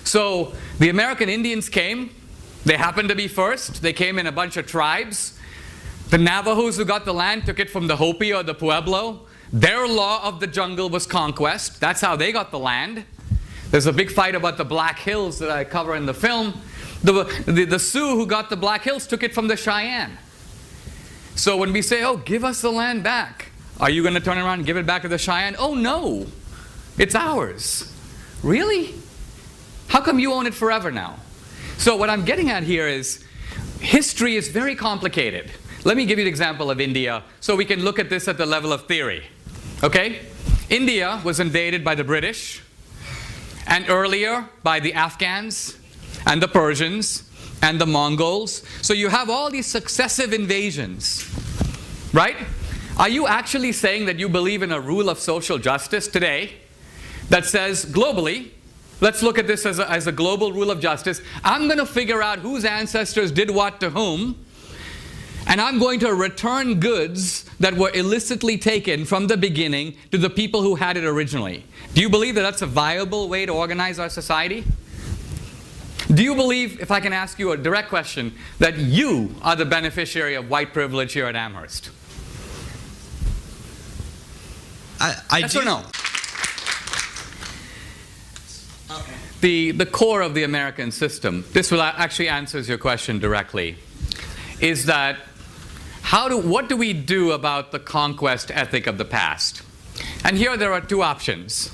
So the American Indians came. They happened to be first. They came in a bunch of tribes. The Navajos who got the land took it from the Hopi or the Pueblo. Their law of the jungle was conquest. That's how they got the land. There's a big fight about the Black Hills that I cover in the film. The Sioux who got the Black Hills took it from the Cheyenne. So when we say, oh, give us the land back, are you going to turn around and give it back to the Cheyenne? Oh, no. It's ours. Really? How come you own it forever now? So what I'm getting at here is history is very complicated. Let me give you an example of India so we can look at this at the level of theory. Okay? India was invaded by the British, and earlier by the Afghans and the Persians and the Mongols. So you have all these successive invasions, right? Are you actually saying that you believe in a rule of social justice today that says globally, let's look at this as a global rule of justice, I'm going to figure out whose ancestors did what to whom, and I'm going to return goods that were illicitly taken from the beginning to the people who had it originally. Do you believe that that's a viable way to organize our society? Do you believe, if I can ask you a direct question, that you are the beneficiary of white privilege here at Amherst? Yes or no? The core of the American system, this will actually answers your question directly, is that what do we do about the conquest ethic of the past? And here there are two options.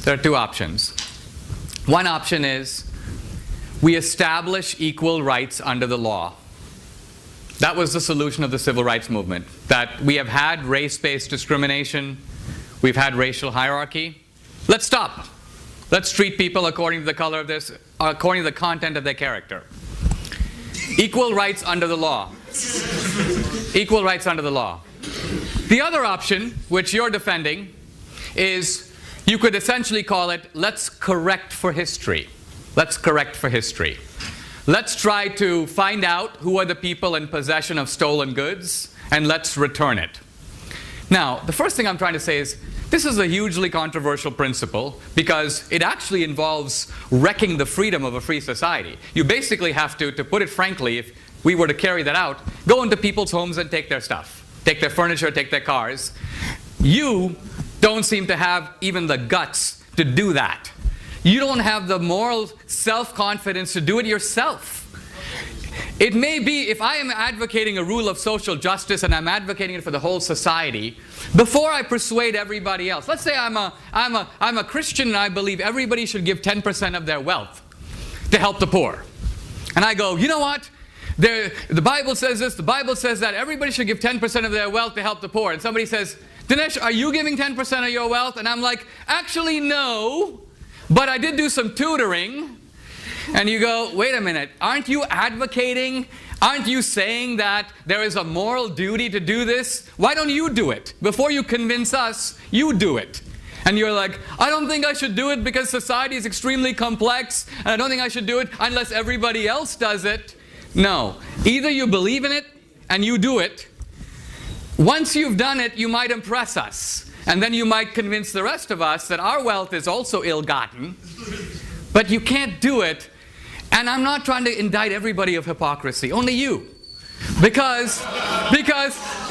There are two options. One option is we establish equal rights under the law. That was the solution of the civil rights movement. That we have had race-based discrimination, we've had racial hierarchy. Let's stop. Let's treat people according to the color of this, according to the content of their character. Equal rights under the law. Equal rights under the law. The other option, which you're defending, is you could essentially call it, let's correct for history. Let's correct for history. Let's try to find out who are the people in possession of stolen goods, and let's return it. Now, the first thing I'm trying to say is, this is a hugely controversial principle because it actually involves wrecking the freedom of a free society. You basically have to put it frankly, if we were to carry that out, go into people's homes and take their stuff. Take their furniture, take their cars. You don't seem to have even the guts to do that. You don't have the moral self-confidence to do it yourself. It may be, if I am advocating a rule of social justice and I'm advocating it for the whole society, before I persuade everybody else, let's say I'm a Christian and I believe everybody should give 10% of their wealth to help the poor. And I go, you know what? The Bible says this, the Bible says that, everybody should give 10% of their wealth to help the poor. And somebody says, Dinesh, are you giving 10% of your wealth? And I'm like, actually no, but I did do some tutoring. And you go, wait a minute, aren't you advocating, aren't you saying that there is a moral duty to do this? Why don't you do it? Before you convince us, you do it. And you're like, I don't think I should do it because society is extremely complex, and I don't think I should do it unless everybody else does it. No, either you believe in it and you do it. Once you've done it, you might impress us. And then you might convince the rest of us that our wealth is also ill-gotten. But you can't do it. And I'm not trying to indict everybody of hypocrisy, only you. Because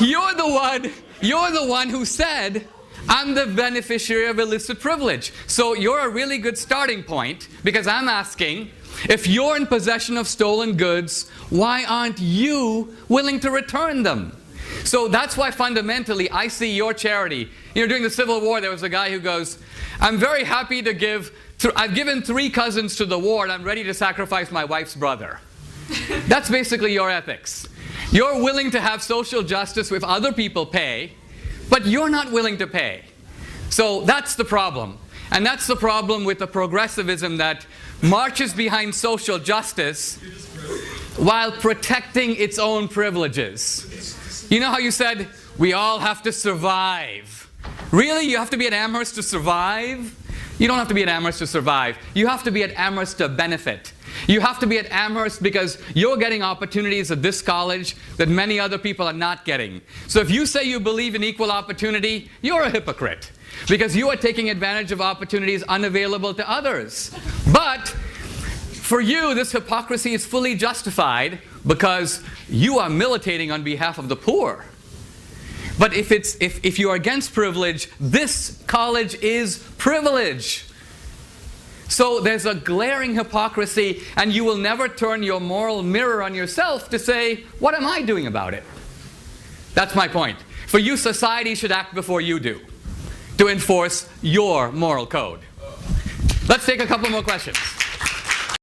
you're the one who said, I'm the beneficiary of illicit privilege. So you're a really good starting point, because I'm asking, if you're in possession of stolen goods, why aren't you willing to return them? So that's why fundamentally I see your charity. You know, during the Civil War, there was a guy who goes, I'm very happy to give, I've given 3 cousins to the war and I'm ready to sacrifice my wife's brother. That's basically your ethics. You're willing to have social justice if other people pay, but you're not willing to pay. So that's the problem. And that's the problem with the progressivism that marches behind social justice while protecting its own privileges. You know how you said, we all have to survive. Really? You have to be at Amherst to survive? You don't have to be at Amherst to survive. You have to be at Amherst to benefit. You have to be at Amherst because you're getting opportunities at this college that many other people are not getting. So if you say you believe in equal opportunity, you're a hypocrite, because you are taking advantage of opportunities unavailable to others. But For you, this hypocrisy is fully justified because you are militating on behalf of the poor. But if you are against privilege, this college is privilege. So there's a glaring hypocrisy, and you will never turn your moral mirror on yourself to say, what am I doing about it? That's my point. For you, society should act before you do, to enforce your moral code. Let's take a couple more questions.